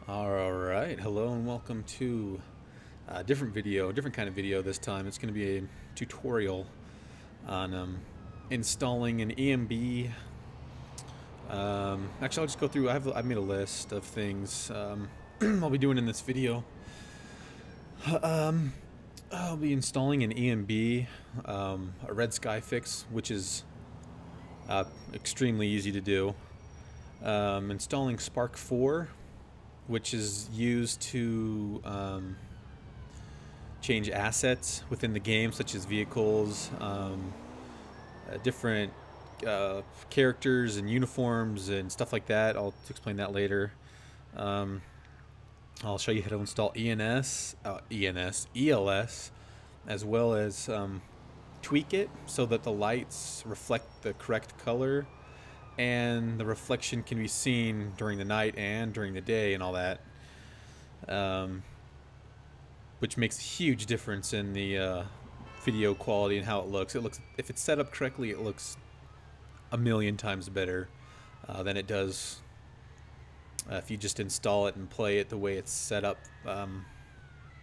Alright, hello and welcome to a different video, different kind of video this time. It's going to be a tutorial on installing an ENB. Actually, I'll just go through, I've made a list of things I'll be doing in this video. I'll be installing an ENB, a red sky fix, which is extremely easy to do. Installing SparkIV, which is used to change assets within the game, such as vehicles, different characters and uniforms and stuff like that. I'll explain that later. I'll show you how to install ELS, as well as tweak it so that the lights reflect the correct color and the reflection can be seen during the night and during the day and all that, which makes a huge difference in the video quality and how it looks. If it's set up correctly, it looks a million times better than it does if you just install it and play it the way it's set up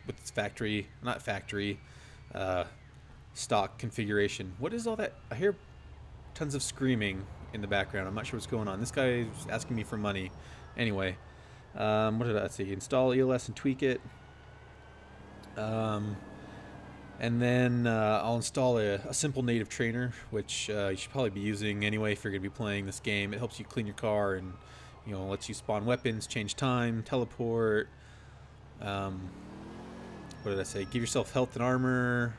with its stock configuration. What is all that? I hear tons of screaming in the background. I'm not sure what's going on. This guy is asking me for money. Anyway, what did I say? Install ELS and tweak it. And then I'll install a simple native trainer, which you should probably be using anyway if you're going to be playing this game. It helps you clean your car and, you know, lets you spawn weapons, change time, teleport. What did I say? Give yourself health and armor,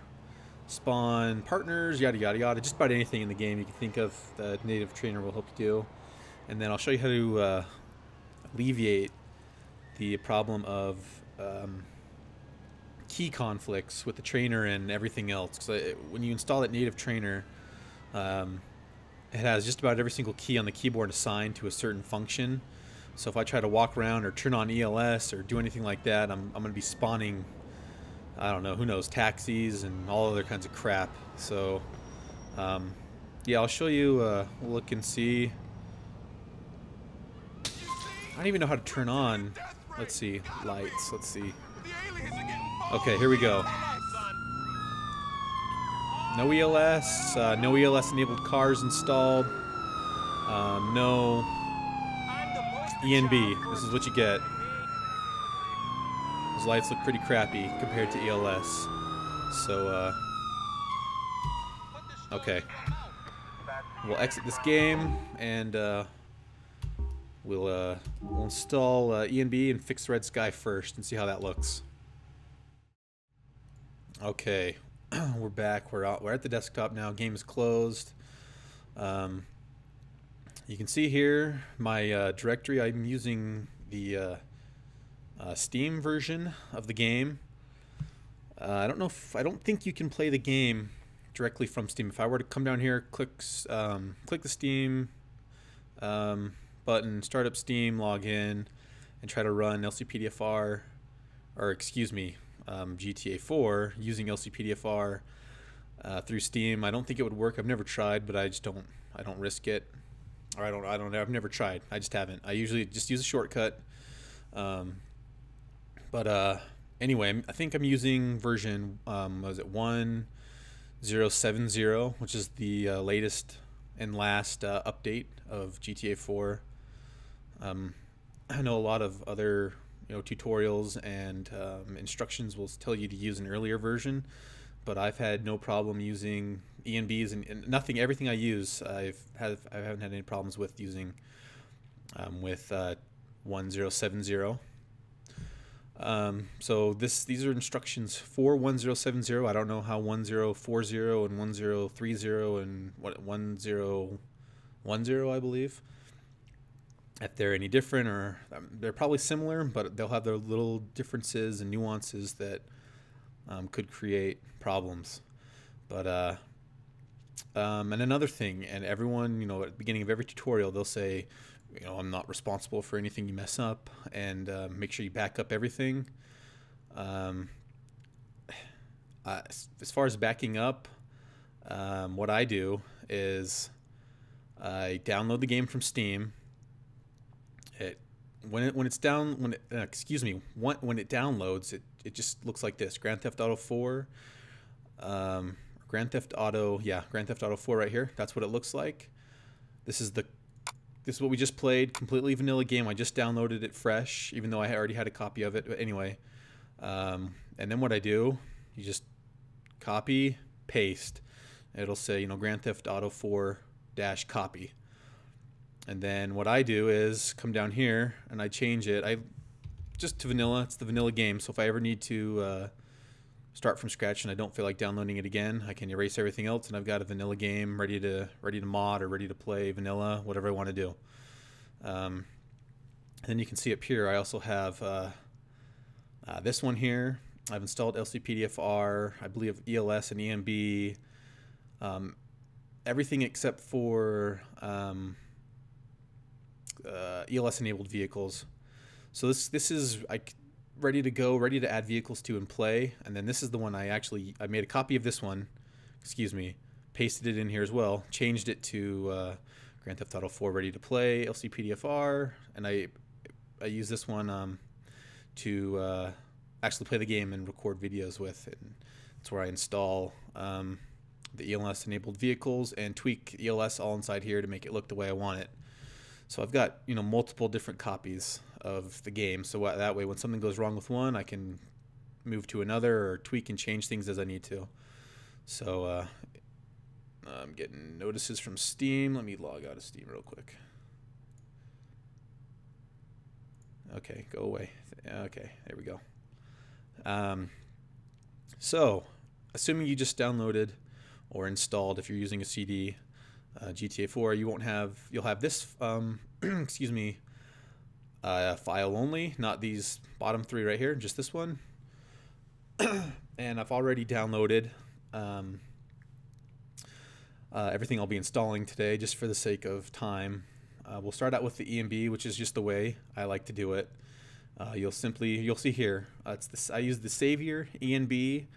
spawn partners, yada yada yada. Just about anything in the game you can think of, the native trainer will help you do. And then I'll show you how to alleviate the problem of key conflicts with the trainer and everything else. Because when you install that native trainer, it has just about every single key on the keyboard assigned to a certain function. So if I try to walk around or turn on ELS or do anything like that, I'm going to be spawning, I don't know, who knows, taxis and all other kinds of crap. So yeah, I'll show you, look and see. I don't even know how to turn on, let's see, lights, let's see. Okay, here we go. No ELS, no ELS enabled cars installed, no ENB. This is what you get. Those lights look pretty crappy compared to ELS. So, okay. We'll exit this game and we'll install ENB and fix Red Sky first and see how that looks. Okay, we're back. We're at the desktop now. Game is closed. You can see here my directory. I'm using the Steam version of the game. I don't think you can play the game directly from Steam. If I were to come down here, click the Steam button, start up Steam, log in, and try to run LCPDFR, or excuse me, GTA 4 using LCPDFR through Steam. I don't think it would work. I've never tried, but I don't risk it. Or I don't know. I've never tried. I just haven't. I usually just use a shortcut. Anyway, I think I'm using version, was it 1070, which is the latest and last update of GTA 4. I know a lot of other tutorials and instructions will tell you to use an earlier version, but I've had no problem using ENBs and nothing. Everything I use, I haven't had any problems with using with 1070. So these are instructions for 1070. I don't know how 1040 and 1030 and what 1010, I believe, if they're any different, or they're probably similar, but they'll have their little differences and nuances that could create problems. But and another thing, and everyone, at the beginning of every tutorial, they'll say, I'm not responsible for anything you mess up, and make sure you back up everything. As far as backing up, what I do is I download the game from Steam. It when it downloads, it just looks like this. Grand Theft Auto 4, Grand Theft Auto 4 right here. That's what it looks like. This is what we just played, completely vanilla game. I just downloaded it fresh, even though I already had a copy of it. But anyway, and then what I do, you just copy, paste. It'll say, Grand Theft Auto 4 - copy. And then what I do is come down here and I change it. Just to vanilla. It's the vanilla game. So if I ever need to start from scratch and I don't feel like downloading it again, I can erase everything else, and I've got a vanilla game ready to mod or ready to play vanilla, whatever I want to do. And then you can see up here, I also have this one here. I've installed LCPDFR, I believe ELS and ENB, everything except for ELS enabled vehicles. So this is ready to go, ready to add vehicles to and play. And then this is the one I made a copy of this one, pasted it in here as well, changed it to Grand Theft Auto 4 ready to play, LCPDFR, and I use this one to actually play the game and record videos with. And that's where I install the ELS enabled vehicles and tweak ELS all inside here to make it look the way I want it. So I've got multiple different copies of the game, so that way when something goes wrong with one, I can move to another or tweak and change things as I need to. So I'm getting notices from Steam. Let me log out of Steam real quick. Okay, go away. Okay, there we go. So assuming you just downloaded or installed, if you're using a CD, GTA 4, you'll have this excuse me, file only, not these bottom three right here, just this one. And I've already downloaded everything I'll be installing today, just for the sake of time. We'll start out with the ENB, which is just the way I like to do it. You'll see here, I use the Savior ENB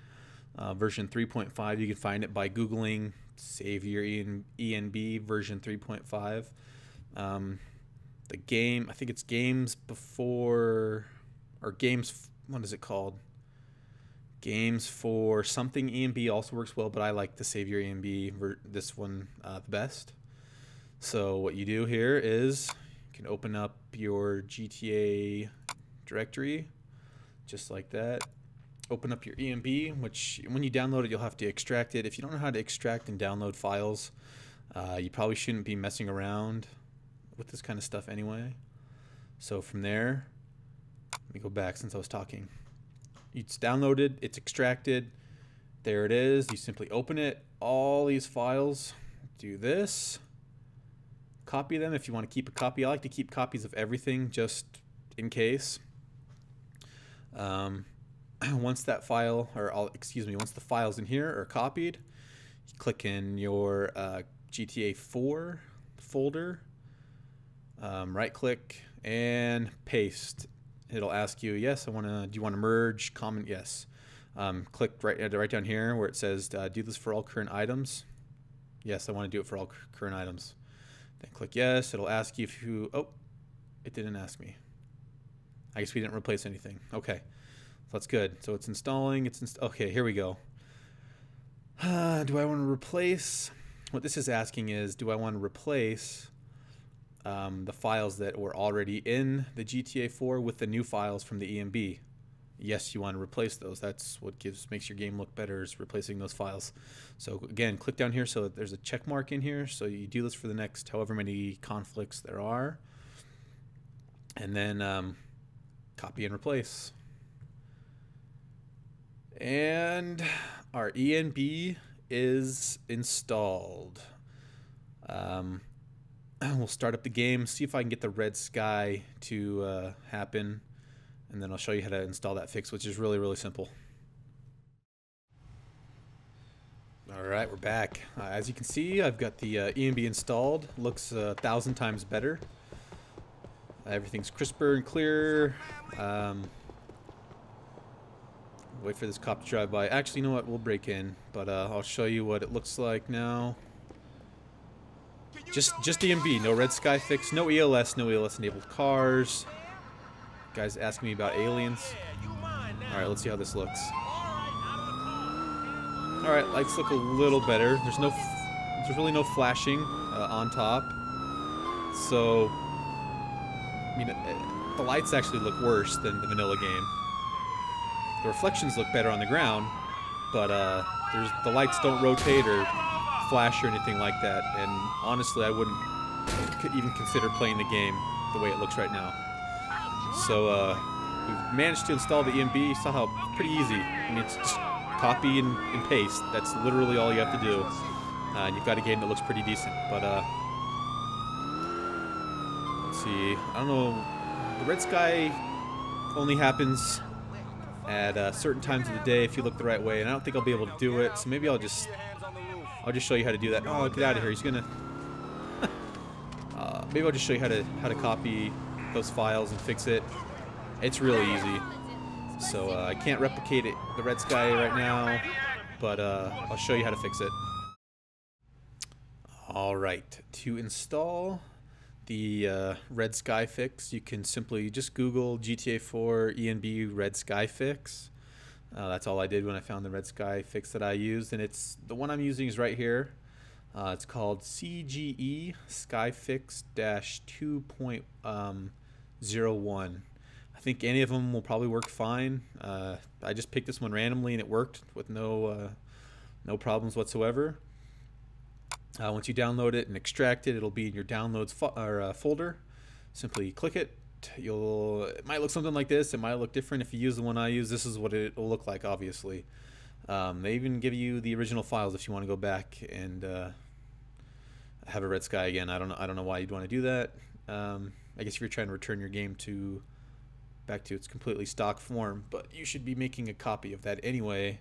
version 3.5. You can find it by Googling Savior ENB version 3.5. The game, I think it's Games Before, or Games, what is it called? Games for something ENB also works well, but I like the Savior ENB, this one, the best. So what you do here is you can open up your GTA directory, just like that. Open up your ENB, which when you download it, you'll have to extract it. If you don't know how to extract and download files, you probably shouldn't be messing around with this kind of stuff anyway. So from there, let me go back since I was talking. It's downloaded, it's extracted, there it is. You simply open it, all these files, do this, copy them if you want to keep a copy. I like to keep copies of everything just in case. Once that file, once the files in here are copied, you click in your GTA 4 folder, right click and paste. It'll ask you, yes, do you want to merge, comment, yes. Click right down here where it says do this for all current items. Yes, I want to do it for all current items. Then click yes. It'll ask you if you, oh, it didn't ask me. I guess we didn't replace anything. Okay. That's good. So it's installing. Okay, here we go. Do I want to replace? What this is asking is, do I want to replace the files that were already in the GTA 4 with the new files from the ENB? Yes, you want to replace those. That's what makes your game look better, is replacing those files. So again, click down here. So there's a check mark in here. So you do this for the next however many conflicts there are, and then copy and replace. And our ENB is installed. We'll start up the game, see if I can get the red sky to happen, and then I'll show you how to install that fix, which is really, really simple. Alright, we're back. As you can see, I've got the ENB installed. Looks 1,000 times better. Everything's crisper and clearer. Wait for this cop to drive by. Actually, you know what? We'll break in, but I'll show you what it looks like now. Just ENB, no red sky fix, no ELS enabled cars. Guys asking me about aliens. Alright, let's see how this looks. Alright, lights look a little better. There's really no flashing on top. So, I mean, the lights actually look worse than the vanilla game. The reflections look better on the ground, but the lights don't rotate or flash or anything like that. And honestly, I wouldn't even consider playing the game the way it looks right now. So we've managed to install the ENB. You saw how pretty easy. I mean, it's just copy and paste. That's literally all you have to do. And you've got a game that looks pretty decent. But let's see. I don't know. The red sky only happens at certain times of the day if you look the right way, and I don't think I'll be able to do it. So maybe I'll just show you how to do that. Oh, get out of here! He's gonna. Maybe I'll just show you how to copy those files and fix it. It's really easy. So I can't replicate it, the red sky right now, but I'll show you how to fix it. All right, to install the red sky fix, you can simply just Google GTA 4 ENB red sky fix. That's all I did when I found the red sky fix that I used, and it's the one I'm using is right here. It's called CGE Skyfix-2.01. I think any of them will probably work fine. I just picked this one randomly and it worked with no problems whatsoever. Once you download it and extract it, it'll be in your downloads folder. Simply click it. It might look something like this. It might look different if you use the one I use. This is what it will look like, obviously. They even give you the original files if you want to go back and have a red sky again. I don't know why you'd want to do that. I guess if you're trying to return your game back to its completely stock form, but you should be making a copy of that anyway,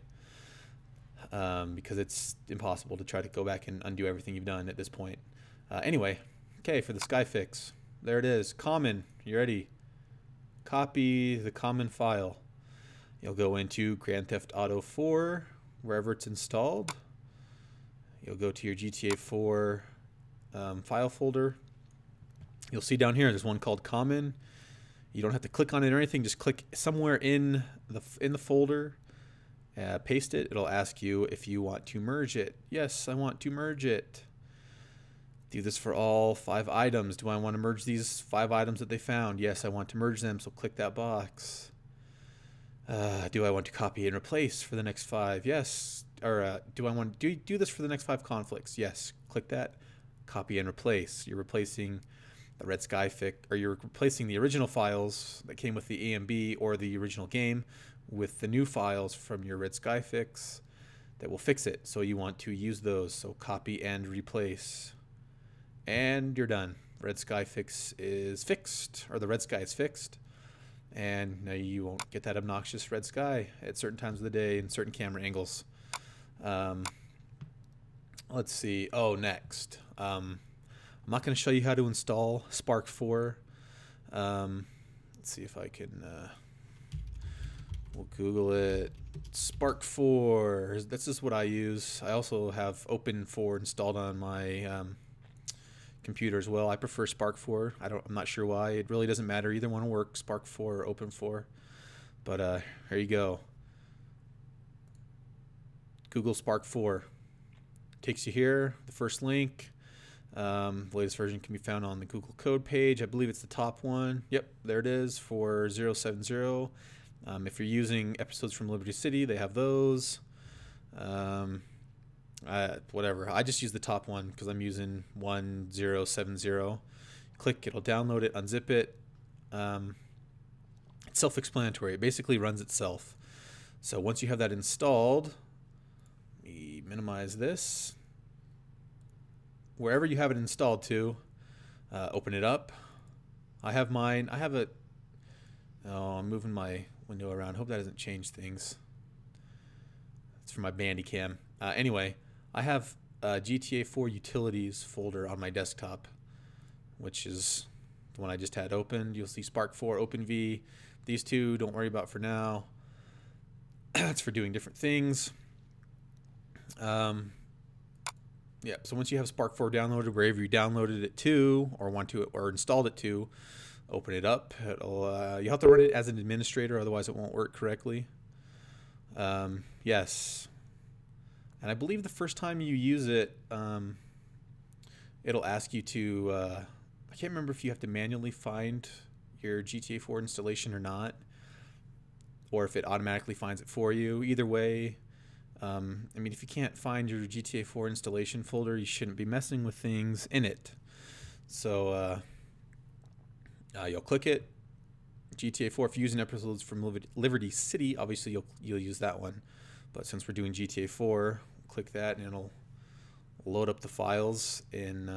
because it's impossible to try to go back and undo everything you've done at this point. Anyway, okay, for the sky fix, there it is. Common. You ready? Copy the common file. You'll go into Grand Theft Auto 4, wherever it's installed. You'll go to your GTA 4 file folder. You'll see down here there's one called Common. You don't have to click on it or anything. Just click somewhere in the folder. Paste it. It'll ask you if you want to merge it. Yes, I want to merge it. Do this for all 5 items. Do I want to merge these 5 items that they found? Yes, I want to merge them, so click that box. Do I want to copy and replace for the next 5? Yes. Or do I want to do this for the next 5 conflicts? Yes. Click that. Copy and replace. You're replacing the red sky fix, or you're replacing the original files that came with the ENB or the original game with the new files from your red sky fix that will fix it. So you want to use those. So copy and replace. And you're done. Red sky fix is fixed, or the red sky is fixed. And now you won't get that obnoxious red sky at certain times of the day and certain camera angles. Let's see. Oh, next. I'm not going to show you how to install Spark 4. Let's see if I can. We'll Google it. Spark 4. This is what I use. I also have Open 4 installed on my computer as well. I prefer Spark 4. I'm not sure why. It really doesn't matter. Either one will work. Spark 4 or Open 4. But here you go. Google Spark 4. Takes you here. The first link. The latest version can be found on the Google code page. I believe it's the top one. Yep, there it is for 070. If you're using episodes from Liberty City, they have those. Whatever. I just use the top one because I'm using 1070. Click, it'll download it, unzip it. It's self-explanatory. It basically runs itself. So once you have that installed, let me minimize this. Wherever you have it installed to, open it up. I have mine. I have it. Oh, I'm moving my window around. Hope that doesn't change things. It's for my Bandicam. Anyway, I have GTA 4 Utilities folder on my desktop, which is the one I just had opened. You'll see Spark 4, OpenV. These two, don't worry about for now. It's for doing different things. Yeah, so once you have Spark 4 downloaded, wherever you downloaded it to, or installed it to, Open it up. You have to run it as an administrator, otherwise it won't work correctly. Yes. And I believe the first time you use it, it'll ask you to, I can't remember if you have to manually find your GTA 4 installation or not, or if it automatically finds it for you. Either way, I mean, if you can't find your GTA 4 installation folder, you shouldn't be messing with things in it. So you'll click it. GTA 4, if you're using episodes from Liberty City, obviously you'll use that one. But since we're doing GTA 4, click that and it'll load up the files in...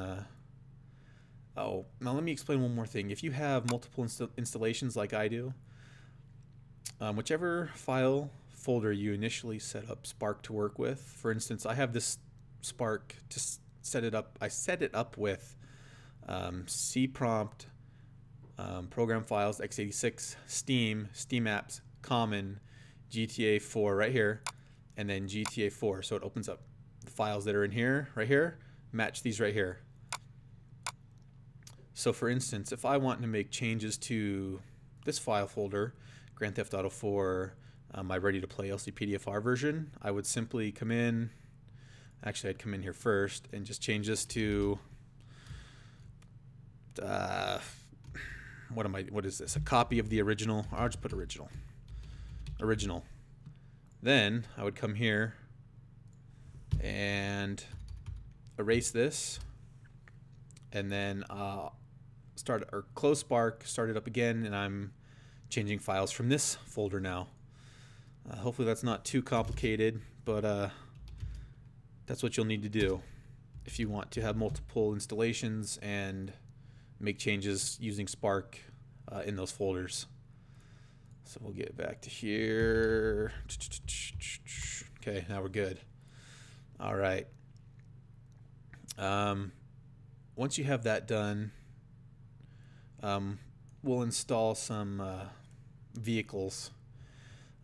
oh, now let me explain one more thing. If you have multiple installations like I do, whichever file folder you initially set up Spark to work with, for instance, I have this Spark to set it up. I set it up with C prompt, program files, x86, Steam, Steam apps, common, GTA 4 right here, and then GTA 4. So it opens up the files that are in here, right here, match these right here. So for instance, if I want to make changes to this file folder, Grand Theft Auto 4, my ready to play LCPDFR version, I would simply come in, actually I'd come in here first and just change this to, what is this, a copy of the original. I'll just put original. Then I would come here and erase this, and then start or close Spark, start it up again, and I'm changing files from this folder now. Hopefully that's not too complicated, but that's what you'll need to do if you want to have multiple installations and make changes using Spark in those folders. So we'll get back to here. Okay, now we're good. All right. Once you have that done, we'll install some vehicles.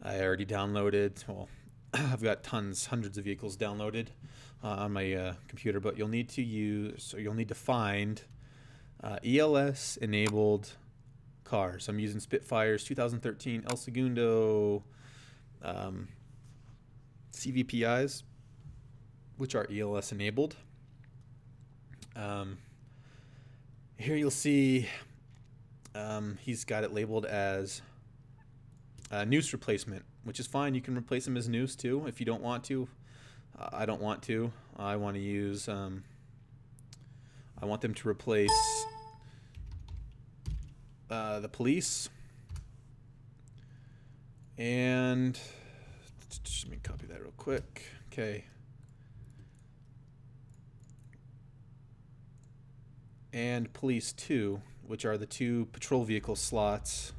I already downloaded, well, I've got hundreds of vehicles downloaded on my computer, but you'll need to find ELS enabled cars. I'm using Spitfire's 2013 El Segundo CVPIs, which are ELS enabled. Here you'll see he's got it labeled as noose replacement, which is fine. You can replace them as noose too if you don't want to. I don't want to. I want to use I want them to replace the police, and let me copy that real quick. Okay. And police 2, which are the 2 patrol vehicle slots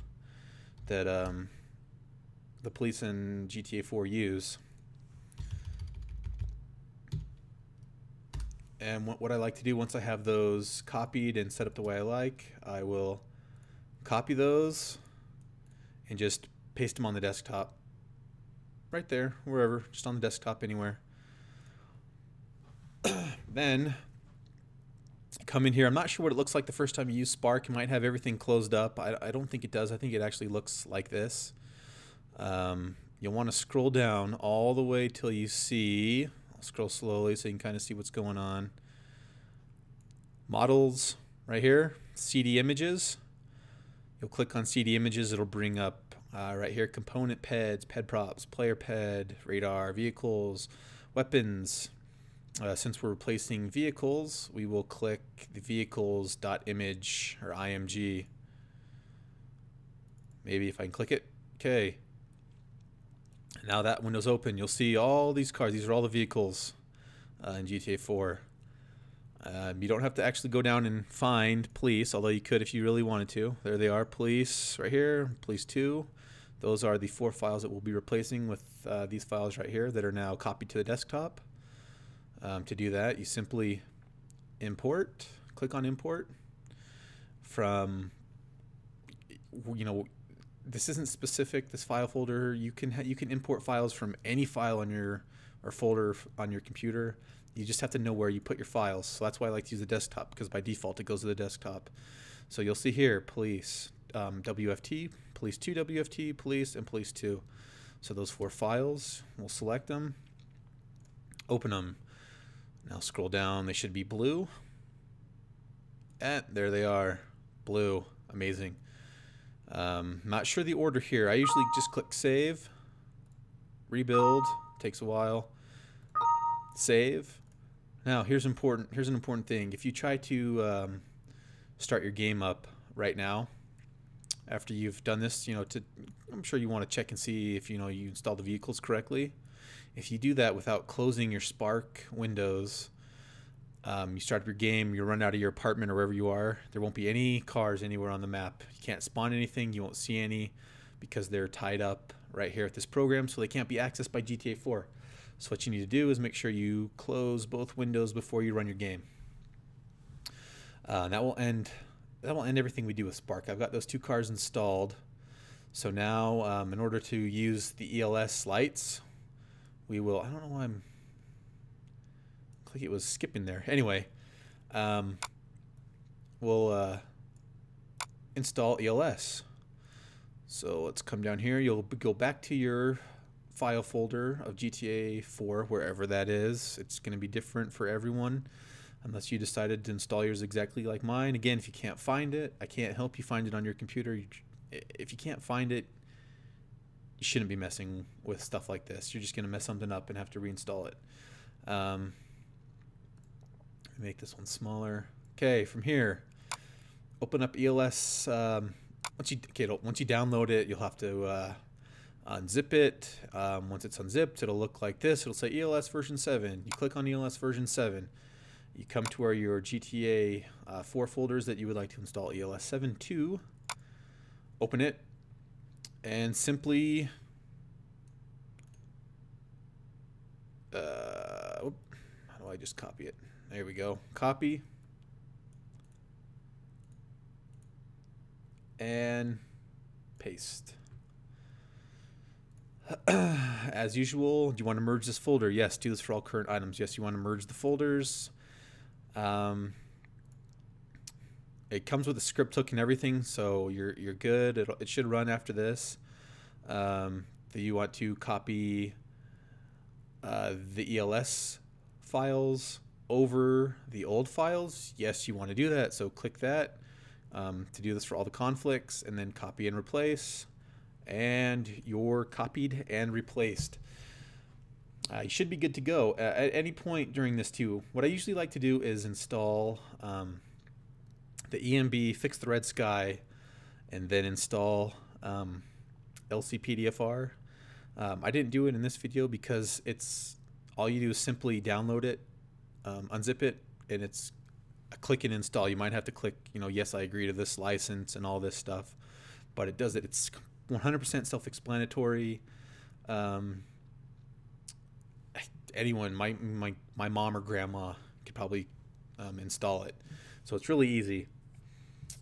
that the police in GTA 4 use. And what I like to do once I have those copied and set up the way I like, I will copy those and just paste them on the desktop. Right there, wherever, just on the desktop anywhere. Then come in here. I'm not sure what it looks like the first time you use Spark. You might have everything closed up. I don't think it does. I think it actually looks like this. You'll want to scroll down all the way till you see, I'll scroll slowly so you can kind of see what's going on. Models right here, CD images. You'll click on CD images. It'll bring up right here component PEDs, PED props, player PED, radar, vehicles, weapons. Since we're replacing vehicles, we will click the vehicles.image or IMG. Maybe if I can click it. Okay. Now that window's open, you'll see all these cars. These are all the vehicles in GTA 4. You don't have to actually go down and find police, although you could if you really wanted to. There they are, police right here, police 2. Those are the 4 files that we'll be replacing with these files right here that are now copied to the desktop. To do that, you simply import, click on import from, this isn't specific, this file folder. You can import files from any file on your, or folder on your computer. You just have to know where you put your files. So that's why I like to use the desktop, because by default it goes to the desktop. So you'll see here, police, WFT, police 2 WFT, police, and police 2. So those 4 files, we'll select them, open them. Now scroll down, they should be blue. And there they are, blue, amazing. Not sure the order here. I usually just click save, rebuild, takes a while, save. Now here's an important thing. If you try to start your game up right now, after you've done this, I'm sure you want to check and see if you installed the vehicles correctly. If you do that without closing your Spark windows, you start up your game, you run out of your apartment or wherever you are, there won't be any cars anywhere on the map. You can't spawn anything, you won't see any because they're tied up right here at this program, so they can't be accessed by GTA 4. So what you need to do is make sure you close both windows before you run your game. That will end everything we do with Spark. I've got those 2 cars installed. So now, in order to use the ELS lights, we will, I don't know why it was skipping there. Anyway, we'll install ELS. So let's come down here. You'll go back to your file folder of GTA 4, wherever that is. It's going to be different for everyone unless you decided to install yours exactly like mine. Again, if you can't find it, I can't help you find it on your computer. If you can't find it, you shouldn't be messing with stuff like this. You're just going to mess something up and have to reinstall it. Make this one smaller. Okay, from here, open up ELS. Once you download it, you'll have to unzip it. Once it's unzipped, it'll look like this. It'll say ELS version 7. You click on ELS version 7. You come to where your GTA 4 folders that you would like to install ELS 7 to. Open it and simply how do I just copy it? There we go. Copy and paste. As usual, do you want to merge this folder? Yes. Do this for all current items. Yes, you want to merge the folders. It comes with a script hook and everything, so you're good. It should run after this. You want to copy the ELS files over the old files. Yes, you want to do that, so click that to do this for all the conflicts, and then copy and replace, and you're copied and replaced. You should be good to go at any point during this too. What I usually like to do is install the ENB, fix the red sky, and then install LCPDFR. I didn't do it in this video because it's all you do is simply download it, unzip it, and it's a click and install. You might have to click, yes, I agree to this license and all this stuff, but it does it. It's 100% self-explanatory. Anyone, my mom or grandma could probably install it, so it's really easy.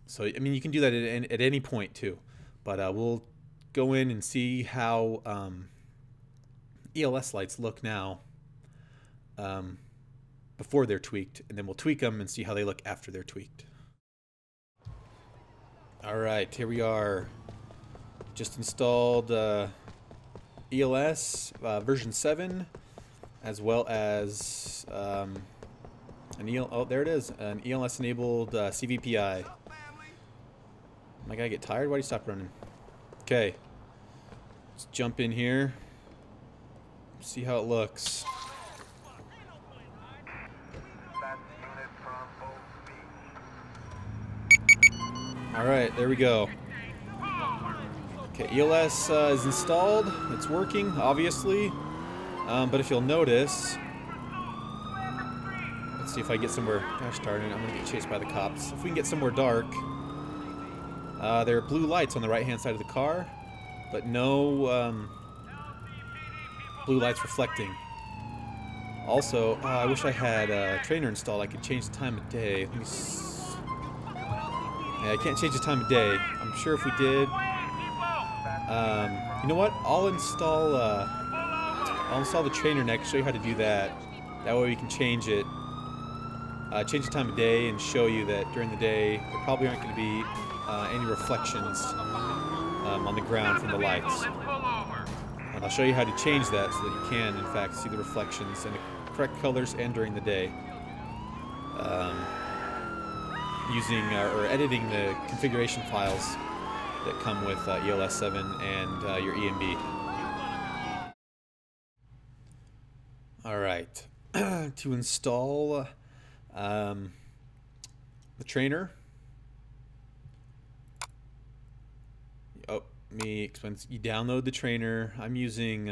So I mean, you can do that at any point too, but we'll go in and see how ELS lights look now before they're tweaked, and then we'll tweak them and see how they look after they're tweaked. All right, here we are. Just installed ELS version 7, as well as there it is, an ELS enabled CVPI. My guy get tired? Why do you stop running? Okay, let's jump in here, see how it looks. All right, there we go. Okay, ELS is installed. It's working, obviously. But if you'll notice, let's see if I get somewhere. Gosh darn it, I'm gonna get chased by the cops. If we can get somewhere dark, there are blue lights on the right-hand side of the car, but no blue lights reflecting. Also, I wish I had a trainer installed. I could change the time of day. Let me yeah, I can't change the time of day. I'm sure if we did, you know what? I'll install the trainer next. Show you how to do that. That way we can change it change the time of day and show you that during the day there probably aren't going to be any reflections on the ground from the lights. And I'll show you how to change that so that you can, in fact, see the reflections in the correct colors and during the day. Using or editing the configuration files that come with ELS 7 and your ENB. Alright, to install the trainer. Oh, me explain. You download the trainer. I'm using,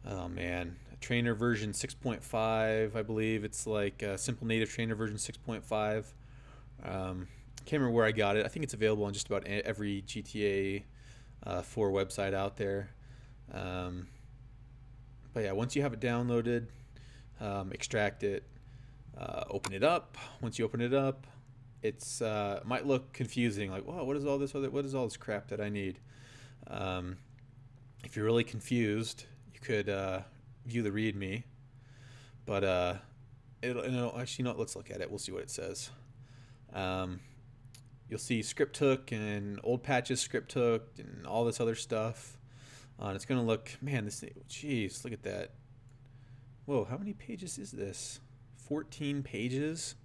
oh man, trainer version 6.5, I believe. It's like simple native trainer version 6.5. Can't remember where I got it. I think it's available on just about every GTA 4 website out there. But yeah, once you have it downloaded, extract it, open it up. Once you open it up, it's might look confusing, like, whoa, what is all this crap that I need? If you're really confused, you could view the README, but it'll actually, no, let's look at it. We'll see what it says. You'll see script hook and old patches script hooked and all this other stuff. And it's gonna look, man, this thing, jeez, look at that. Whoa, how many pages is this? 14 pages?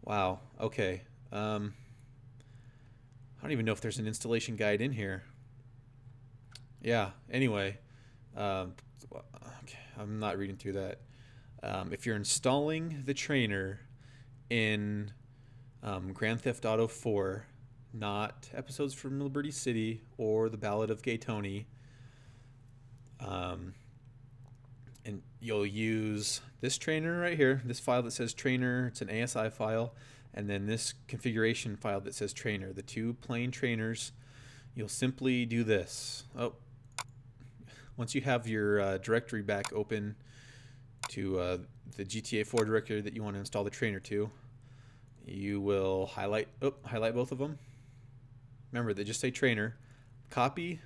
Wow, okay. I don't even know if there's an installation guide in here. Yeah, anyway, okay, I'm not reading through that. If you're installing the trainer in Grand Theft Auto 4, not episodes from Liberty City or the Ballad of Gay Tony, and you'll use this trainer right here, this file that says trainer. It's an ASI file, and then this configuration file that says trainer, the two plain trainers. You'll simply do this. Oh, once you have your directory back open to the GTA 4 directory that you want to install the trainer to, you will highlight both of them. Remember, they just say trainer. Copy,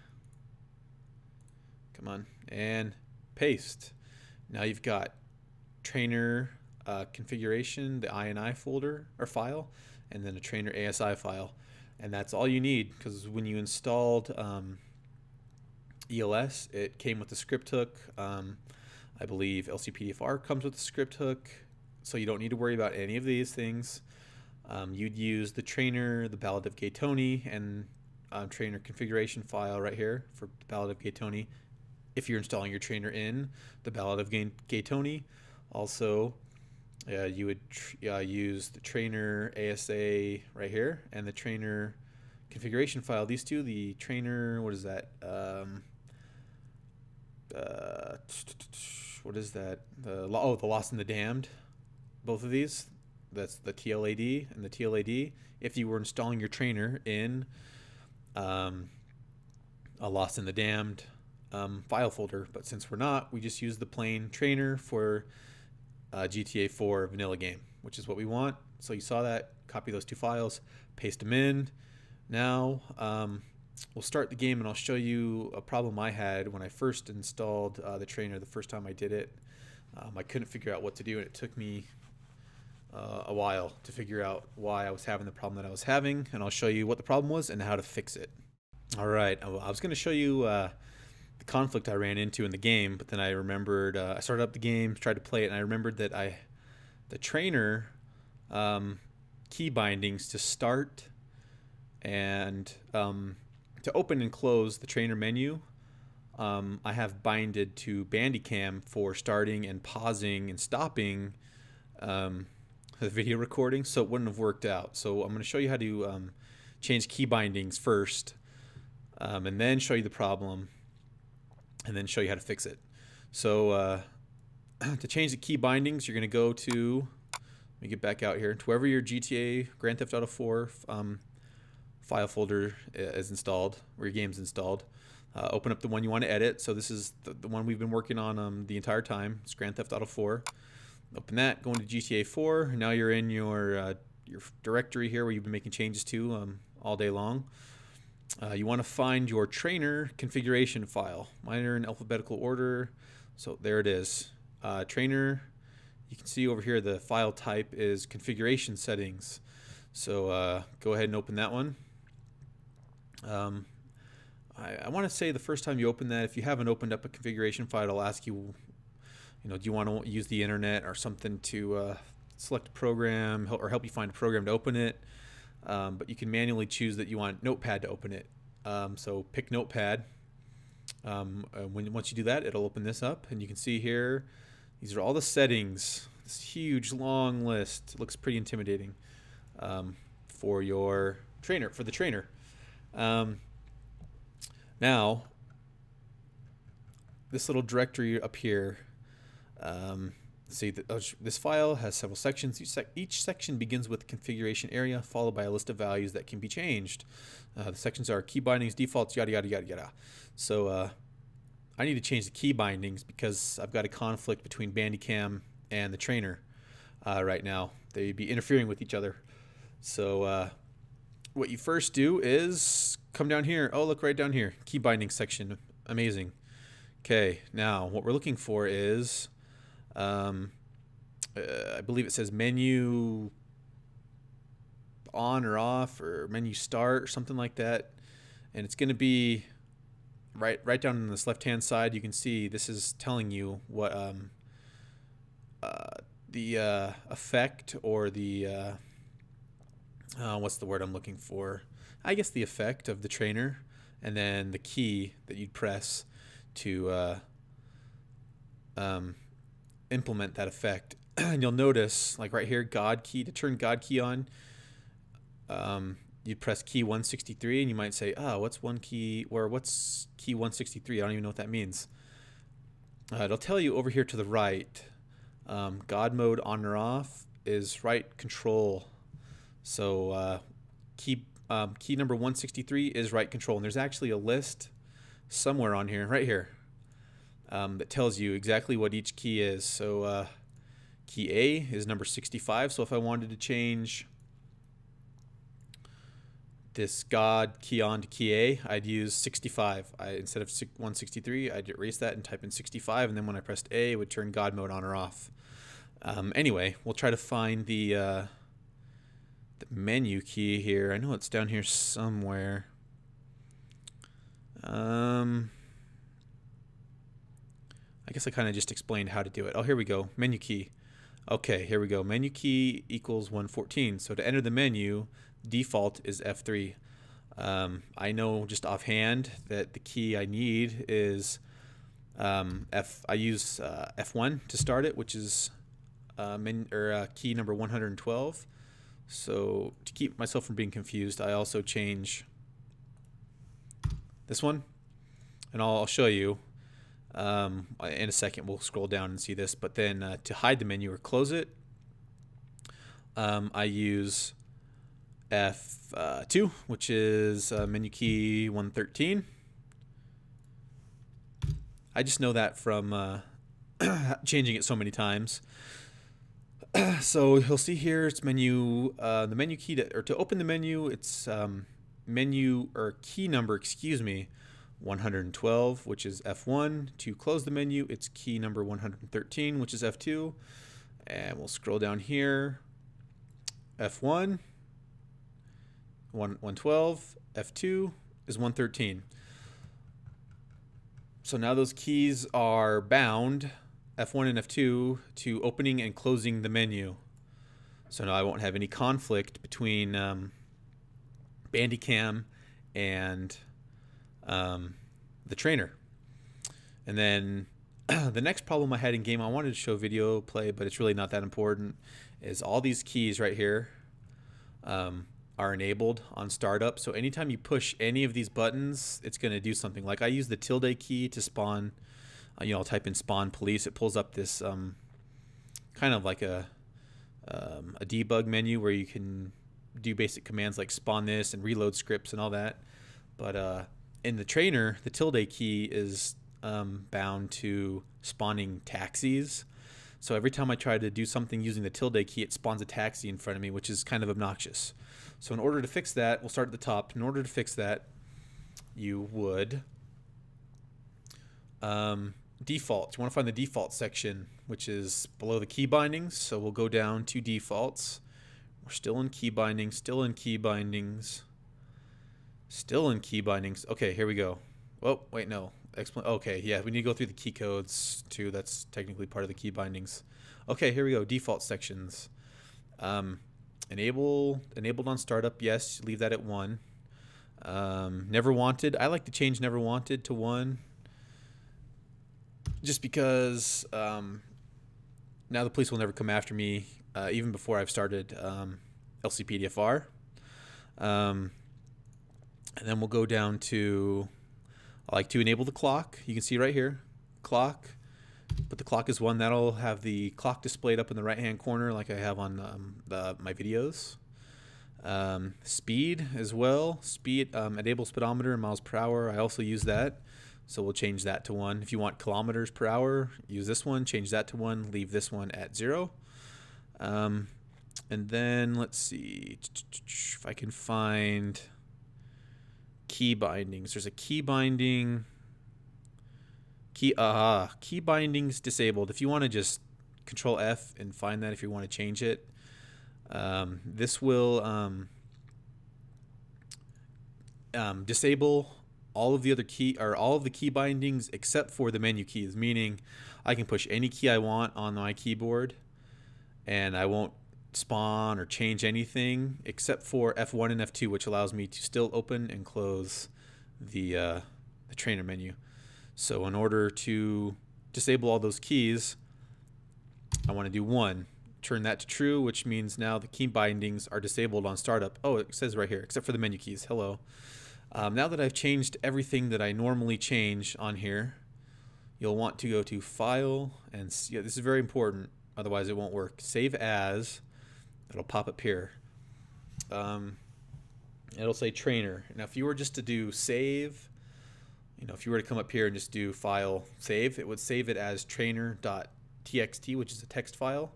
come on, and paste. Now you've got trainer configuration, the INI folder or file, and then a trainer ASI file. And that's all you need, because when you installed ELS, it came with the script hook. I believe LCPDFR comes with the script hook, so you don't need to worry about any of these things. You'd use the trainer, the Ballad of Gay Tony, and trainer configuration file right here for the Ballad of Gay Tony. If you're installing your trainer in the Ballad of Gay Tony, also you would use the trainer ASA right here and the trainer configuration file. These two, the trainer, what is that? What is that? The Lost and the Damned. Both of these. That's the TLAD and the TLAD. If you were installing your trainer in a Lost and the Damned file folder, but since we're not, we just use the plain trainer for GTA 4 vanilla game, which is what we want. So you saw that. Copy those two files, paste them in. Now we'll start the game, and I'll show you a problem I had when I first installed the trainer the first time I did it. I couldn't figure out what to do, and it took me a while to figure out why I was having the problem that I was having, and I'll show you what the problem was and how to fix it. All right, I was going to show you the conflict I ran into in the game, but then I remembered, I started up the game, tried to play it, and I remembered that the trainer key bindings to start and to open and close the trainer menu, I have binded to Bandicam for starting and pausing and stopping the video recording, so it wouldn't have worked out. So I'm going to show you how to change key bindings first, and then show you the problem, and then show you how to fix it. So to change the key bindings, you're going to go to, let me get back out here, to wherever your GTA Grand Theft Auto 4 file folder is installed, or your game's installed. Open up the one you want to edit. So this is the one we've been working on the entire time. It's Grand Theft Auto 4. Open that, go into GTA 4. Now you're in your directory here where you've been making changes to all day long. You want to find your trainer configuration file. Mine are in alphabetical order, so there it is. Trainer you can see over here the file type is configuration settings. So go ahead and open that one. I want to say the first time you open that, if you haven't opened up a configuration file, it'll ask you, do you want to use the internet or something to select a program or help you find a program to open it. But you can manually choose that you want Notepad to open it. So pick Notepad. Once you do that, it'll open this up, and you can see here, these are all the settings. This huge long list. It looks pretty intimidating for your trainer, for the trainer. Now, this little directory up here, see this file has several sections. Each section begins with configuration area, followed by a list of values that can be changed. The sections are key bindings, defaults, yada yada yada yada. So I need to change the key bindings because I've got a conflict between Bandicam and the trainer right now. They'd be interfering with each other. So what you first do is come down here. Oh, look, right down here, key binding section. Amazing. Okay, now what we're looking for is I believe it says menu on or off, or menu start, or something like that, and it's going to be right down on this left hand side. You can see this is telling you what the effect, or the what's the word I'm looking for? I guess the effect of the trainer, and then the key that you'd press to implement that effect. And you'll notice, like right here, God key, to turn God key on, you press key 163, and you might say, what's key 163? I don't even know what that means. It'll tell you over here to the right, God mode on or off is right control. So key number 163 is right control, and there's actually a list somewhere on here, right here, that tells you exactly what each key is. So key A is number 65. So if I wanted to change this God key on to key A, I'd use 65. Instead of 163, I'd erase that and type in 65, and then when I pressed A, it would turn God mode on or off. Anyway, we'll try to find the menu key here. I know it's down here somewhere. I guess I kind of just explained how to do it. Oh, here we go. Menu key. Okay, here we go. Menu key equals 114. So to enter the menu, default is F3. I know just offhand that the key I need is I use F1 to start it, which is key number 112. So to keep myself from being confused, I also change this one, and I'll show you in a second. We'll scroll down and see this, but then to hide the menu or close it, I use F2, which is menu key 113. I just know that from changing it so many times. So you'll see here it's menu, the menu key to open the menu, it's menu or key number, 112, which is F1. To close the menu, it's key number 113, which is F2. And we'll scroll down here. F1, 112, F2 is 113. So now those keys are bound, F1 and F2, to opening and closing the menu. So now I won't have any conflict between Bandicam and the trainer. And then the next problem I had in game, I wanted to show video play, but it's really not that important, is all these keys right here are enabled on startup. So anytime you push any of these buttons, it's going to do something. Like I use the tilde key to spawn, I'll type in spawn police. It pulls up this kind of like a debug menu where you can do basic commands like spawn this and reload scripts and all that. But in the trainer, the tilde key is bound to spawning taxis. So every time I try to do something using the tilde key, it spawns a taxi in front of me, which is kind of obnoxious. So in order to fix that, we'll start at the top. In order to fix that, you would default. You want to find the default section, which is below the key bindings. So we'll go down to defaults. We're still in key bindings, still in key bindings, still in key bindings. Okay, here we go. Oh, wait, no. Okay, yeah, we need to go through the key codes too. That's technically part of the key bindings. Okay, here we go. Default sections. Enabled on startup, yes, leave that at 1. Never wanted, I like to change never wanted to 1, just because now the police will never come after me, even before I've started LCPDFR. And then we'll go down to, I like to enable the clock. You can see right here, clock. But the clock is 1. That'll have the clock displayed up in the right-hand corner like I have on my videos. Speed as well. Speed, enable speedometer in miles per hour. I also use that. So we'll change that to 1. If you want kilometers per hour, use this one. Change that to 1. Leave this one at 0. And then let's see if I can find key bindings. There's a key binding. Key bindings disabled. If you want to just Control F and find that if you want to change it. This will disable all of the other all of the key bindings except for the menu keys, meaning I can push any key I want on my keyboard and I won't spawn or change anything except for F1 and F2, which allows me to still open and close the trainer menu. So in order to disable all those keys, I want to do 1. Turn that to true, which means now the key bindings are disabled on startup. Oh, it says right here, except for the menu keys. Hello. Now that I've changed everything that I normally change on here, you'll want to go to File, and yeah, this is very important, otherwise it won't work. Save as. It'll pop up here. It'll say trainer. Now if you were just to do save, if you were to come up here and just do file save, it would save it as trainer.txt, which is a text file,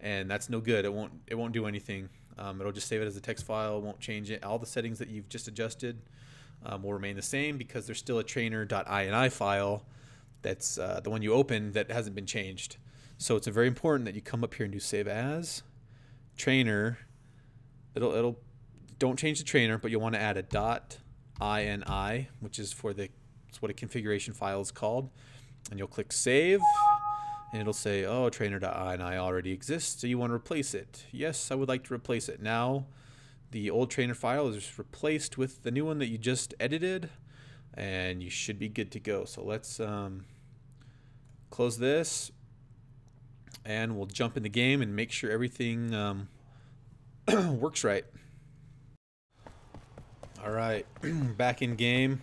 and that's no good. It won't do anything. It'll just save it as a text file. It won't change it. All the settings that you've just adjusted will remain the same because there's still a trainer.ini file that's the one you opened that hasn't been changed. So it's very important that you come up here and do save as trainer. It'll don't change the trainer, but you'll want to add a .ini, which is for it's what a configuration file is called, and you'll click save, and it'll say, oh, trainer.ini already exists, so you want to replace it. Yes, I would like to replace it. Now the old trainer file is replaced with the new one that you just edited, and you should be good to go. So let's close this, and we'll jump in the game and make sure everything works right. All right, back in game.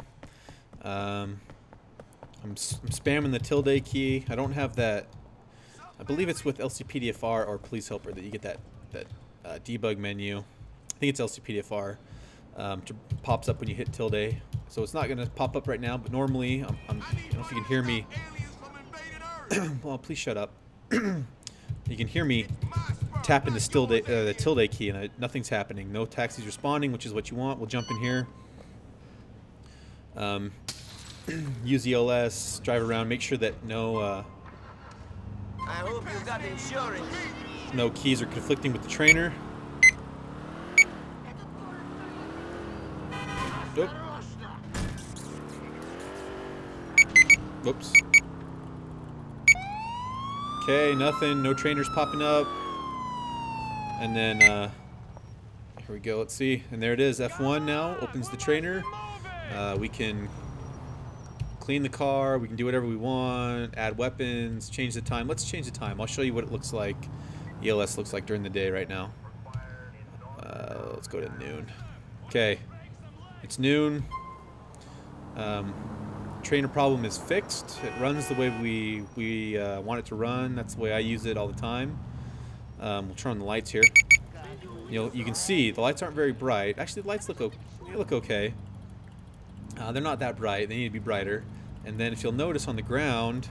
I'm spamming the tilde key. I don't have that. I believe it's with LCPDFR or Police Helper that you get that debug menu. I think it's LCPDFR. Pops up when you hit tilde. So it's not going to pop up right now, but normally, I don't know if you can hear me. Well, please shut up. You can hear me tapping the tilde key, and nothing's happening. No taxis responding, which is what you want. We'll jump in here. Use ELS, drive around, make sure that no I hope you got insurance. No keys are conflicting with the trainer. Oop. Whoops. Okay, nothing, no trainers popping up. And then here we go, let's see. And there it is, F1 now opens the trainer. We can clean the car, we can do whatever we want, add weapons, change the time. Let's change the time. I'll show you what it looks like, ELS looks like during the day right now. Let's go to noon. Okay, it's noon. Trainer problem is fixed. It runs the way we want it to run. That's the way I use it all the time. We'll turn on the lights here. You can see the lights aren't very bright. Actually, the lights look okay. They're not that bright. They need to be brighter. And then if you'll notice on the ground,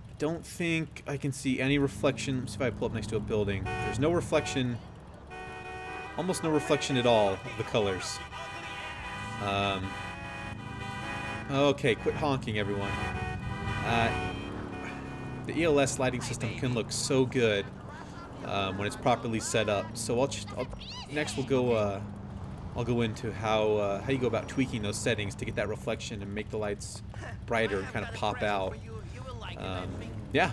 I don't think I can see any reflection. Let's see if I pull up next to a building. There's no reflection, almost no reflection at all of the colors. Okay, quit honking, everyone. The ELS lighting system can look so good when it's properly set up. So next we'll go. I'll go into how you go about tweaking those settings to get that reflection and make the lights brighter and kind of pop out. Yeah.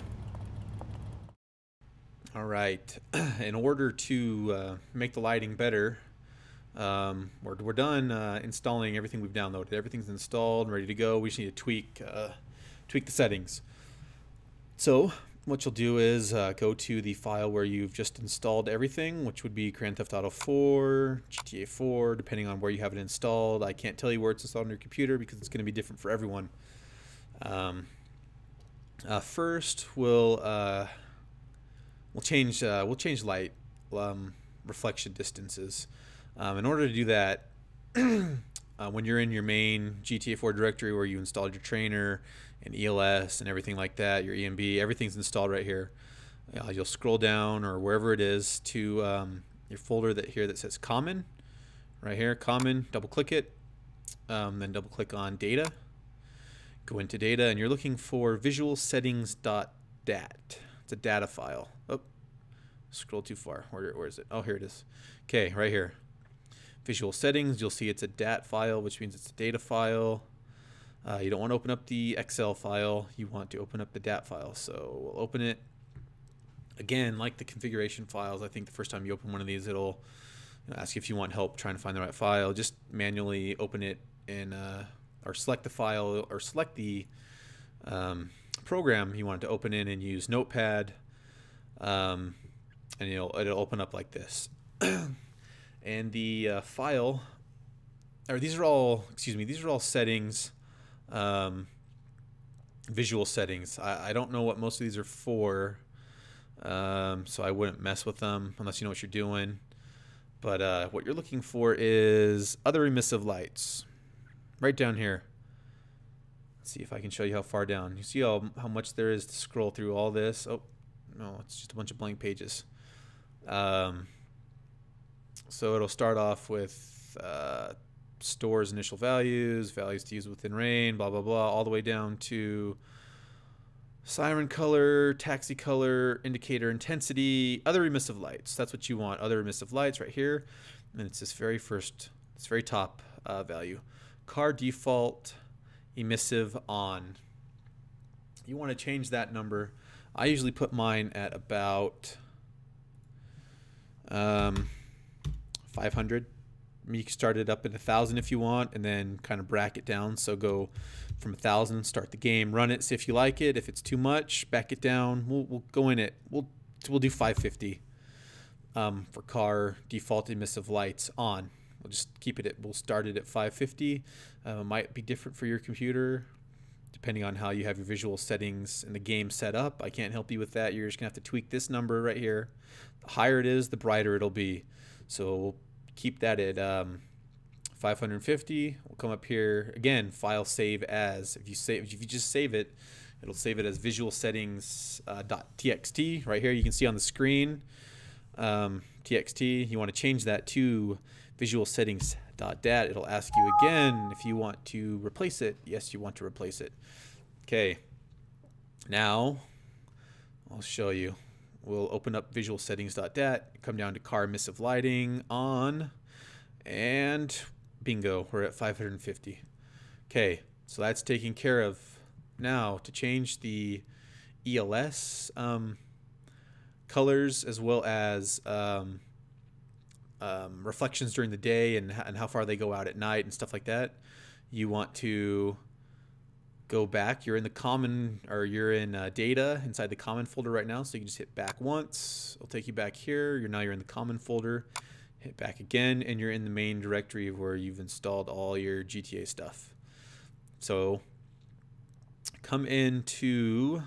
All right. In order to make the lighting better, we're done installing everything we've downloaded. Everything's installed and ready to go. We just need to tweak the settings. So what you'll do is go to the file where you've just installed everything, which would be Grand Theft Auto 4, GTA 4, depending on where you have it installed. I can't tell you where it's installed on your computer because it's going to be different for everyone. First, we'll change light reflection distances. In order to do that, when you're in your main GTA 4 directory where you installed your trainer and ELS and everything like that, your ENB, everything's installed right here. You'll scroll down or wherever it is to your folder that says Common, right here, Common. Double click it, then double click on Data. Go into Data, and you're looking for Visualsettings.dat. It's a data file. Oh, scroll too far. Where is it? Oh, here it is. Okay, right here. Visual settings, you'll see it's a DAT file, which means it's a data file. You don't want to open up the Excel file. You want to open up the DAT file. So we'll open it. Again, like the configuration files, I think the first time you open one of these, it'll ask you if you want help trying to find the right file. Just manually open it and or select the file or select the program you want it to open in and use Notepad, and it'll open up like this. And the file, or these are all settings, visual settings. I don't know what most of these are for, so I wouldn't mess with them unless you know what you're doing. But what you're looking for is other emissive lights. Right down here. Let's see if I can show you how far down. You see how much there is to scroll through all this. Oh, no, it's just a bunch of blank pages. So it'll start off with stores initial values to use within range, blah, blah, blah, all the way down to siren color, taxi color, indicator intensity, other emissive lights. That's what you want, other emissive lights right here. And it's this very top value. Car default emissive on. You want to change that number. I usually put mine at about 500. You can start it up at 1,000 if you want, and then kind of bracket down. So go from 1,000, start the game, run it, see if you like it. If it's too much, back it down. We'll go in it. We'll do 550 for car default emissive lights on. We'll just keep it we'll start it at 550. It might be different for your computer depending on how you have your visual settings and the game set up. I can't help you with that. You're just gonna have to tweak this number right here. The higher it is, the brighter it'll be. So we'll keep that at 550. We'll come up here again, file save as. If you just save it, it'll save it as visualsettings.txt. Right here you can see on the screen txt. You want to change that to visualsettings.dat. It'll ask you again if you want to replace it. Yes, you want to replace it. Okay, now I'll show you. We'll open up visualsettings.dat, come down to car emissive lighting on, and bingo, we're at 550. Okay, so that's taken care of. Now to change the ELS colors as well as reflections during the day and how far they go out at night and stuff like that, you want to go back. You're in the common, or you're in data inside the common folder right now, so you can just hit back once. It'll take you back here. You're in the common folder. Hit back again, and you're in the main directory where you've installed all your GTA stuff. So come into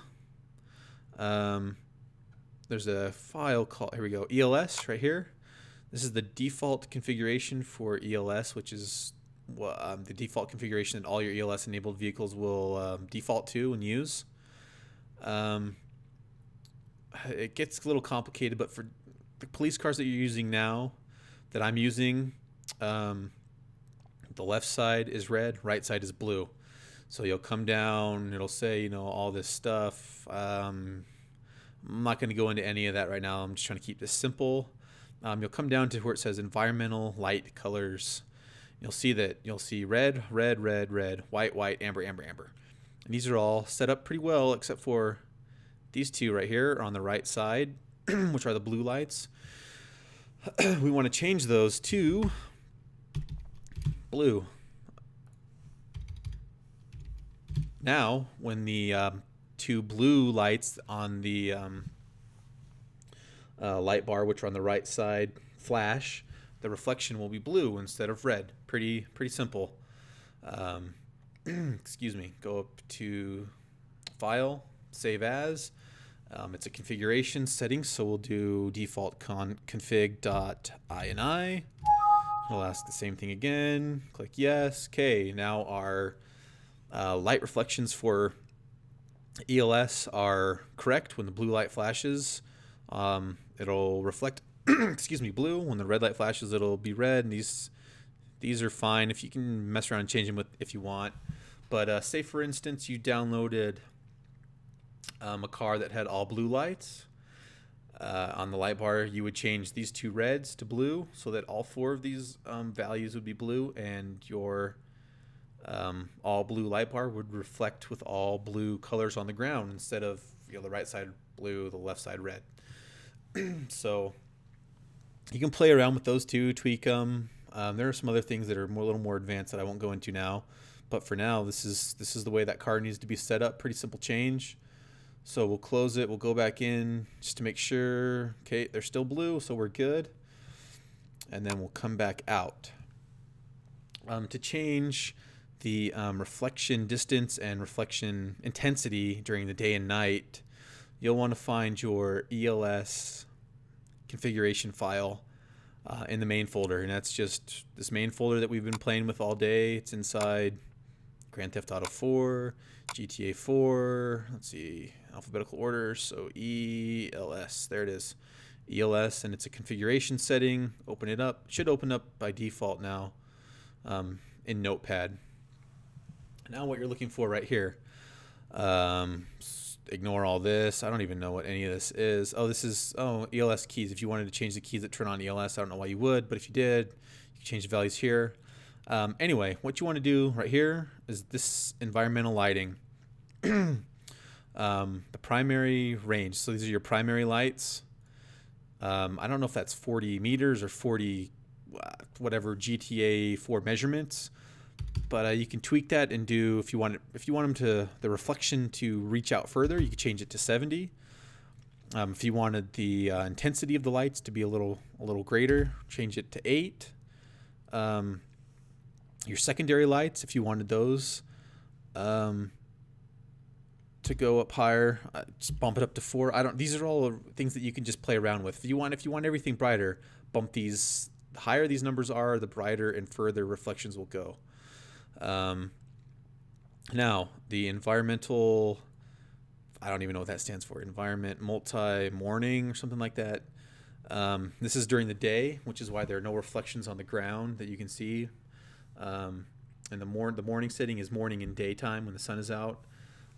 there's a file called, here we go, ELS right here. This is the default configuration for ELS, which is the default configuration that all your ELS enabled vehicles will default to and use. It gets a little complicated, but for the police cars that you're using now, that I'm using, the left side is red, right side is blue. So you'll come down, it'll say, you know, all this stuff. I'm not going to go into any of that right now. I'm just trying to keep this simple. You'll come down to where it says environmental light colors. You'll see that you'll see red, red, red, red, white, white, amber, amber, amber. And these are all set up pretty well, except for these two right here on the right side, which are the blue lights. We want to change those to blue. Now, when the two blue lights on the light bar, which are on the right side, flash, the reflection will be blue instead of red. Pretty simple. Excuse me. Go up to File, Save As. It's a configuration setting, so we'll do default config.ini. We'll ask the same thing again. Click yes. Okay, now our light reflections for ELS are correct. When the blue light flashes, it'll reflect excuse me, blue. When the red light flashes, it'll be red. And these are fine. If you can mess around and change them if you want. But say for instance you downloaded a car that had all blue lights. On the light bar, you would change these two reds to blue so that all four of these values would be blue, and your all blue light bar would reflect with all blue colors on the ground instead of, you know, the right side blue, the left side red. So you can play around with those two, tweak them. There are some other things that are a little more advanced that I won't go into now, but for now, this is the way that car needs to be set up. Pretty simple change. So we'll close it. We'll go back in just to make sure. Okay, they're still blue, so we're good. And then we'll come back out. To change the reflection distance and reflection intensity during the day and night, you'll want to find your ELS configuration file in the main folder. And that's just this main folder that we've been playing with all day. It's inside Grand Theft Auto 4, GTA 4, let's see, alphabetical order, so ELS, there it is, ELS, and it's a configuration setting. Open it up. It should open up by default now in Notepad. Now what you're looking for right here, ignore all this. I don't even know what any of this is. Oh, this is, ELS keys. If you wanted to change the keys that turn on ELS, I don't know why you would, but if you did, you can change the values here. Anyway, what you want to do right here is this environmental lighting. The primary range. So these are your primary lights. I don't know if that's 40 meters or 40 whatever GTA 4 measurements, but you can tweak that and do, if you want the reflection to reach out further, you can change it to 70. If you wanted the intensity of the lights to be a little greater, change it to 8. Your secondary lights, if you wanted those to go up higher, just bump it up to 4. These are all things that you can just play around with. If you want everything brighter, bump these. The higher these numbers are, the brighter and further reflections will go. Now the environmental, I don't even know what that stands for. Environment multi-morning or something like that. This is during the day, which is why there are no reflections on the ground that you can see. And the morning setting is morning and daytime when the sun is out.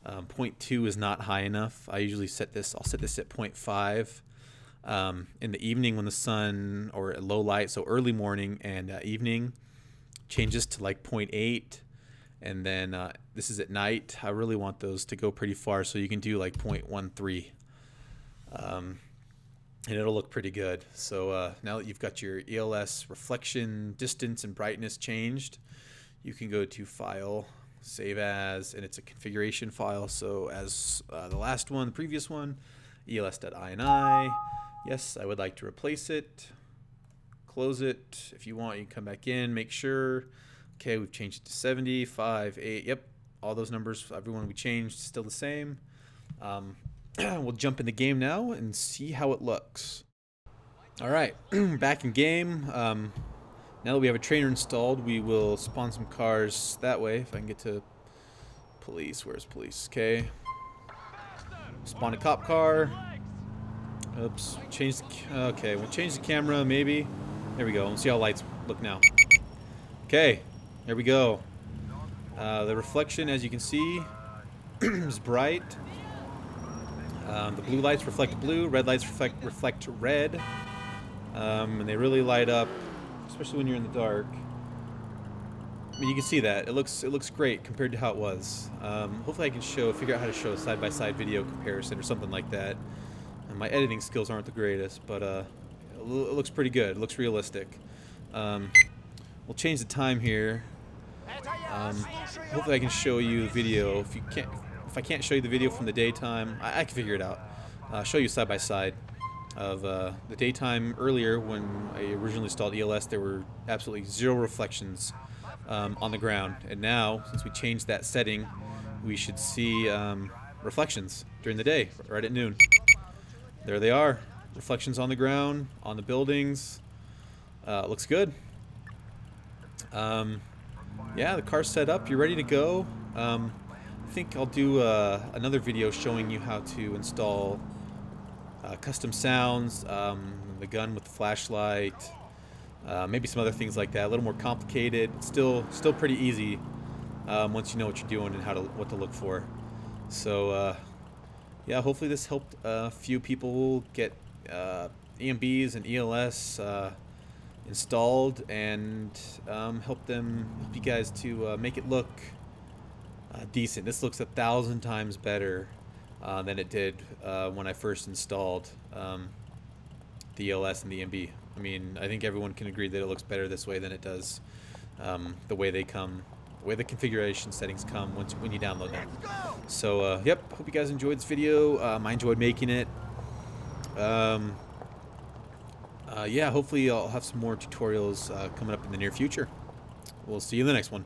0.2 is not high enough. I usually I'll set this at 0.5. In the evening when the sun, or at low light, so early morning and evening, changes to like 0.8. And then this is at night. I really want those to go pretty far, so you can do like 0.13. And it'll look pretty good. So now that you've got your ELS reflection distance and brightness changed, you can go to File, Save As, and it's a configuration file. So as the last one, the previous one, ELS.ini. Yes, I would like to replace it. Close it. If you want, you can come back in, make sure. Okay, we've changed it to 70, 5, 8. Yep, all those numbers, everyone we changed, still the same. We'll jump in the game now and see how it looks. All right, back in game. Now that we have a trainer installed, we will spawn some cars that way. If I can get to police. Where's police? Okay. Spawn a cop car. Oops. Okay, we'll change the camera maybe. There we go. Let's see how lights look now. Okay, there we go. The reflection, as you can see, is bright. The blue lights reflect blue, red lights reflect red, and they really light up, especially when you're in the dark. I mean, you can see that it looks great compared to how it was. Hopefully, I can figure out how to show a side-by-side video comparison or something like that. And my editing skills aren't the greatest, but it looks pretty good. It looks realistic. We'll change the time here. Hopefully, I can show you the video. If I can't show you the video from the daytime, I can figure it out. I'll show you side by side of the daytime earlier when I originally installed ELS. There were absolutely zero reflections on the ground, and now since we changed that setting, we should see reflections during the day, right at noon. There they are, reflections on the ground, on the buildings. Looks good. Yeah, the car's set up. You're ready to go. I think I'll do another video showing you how to install custom sounds, the gun with the flashlight, maybe some other things like that. A little more complicated. Still pretty easy once you know what you're doing and what to look for. So yeah, hopefully this helped a few people get ENBs and ELS installed, and help you guys to make it look decent. This looks 1,000 times better than it did when I first installed the ELS and the ENB. I mean, I think everyone can agree that it looks better this way than it does the way they come, the way the configuration settings come when you download them. So yep, hope you guys enjoyed this video. I enjoyed making it. Yeah, hopefully I'll have some more tutorials coming up in the near future. We'll see you in the next one.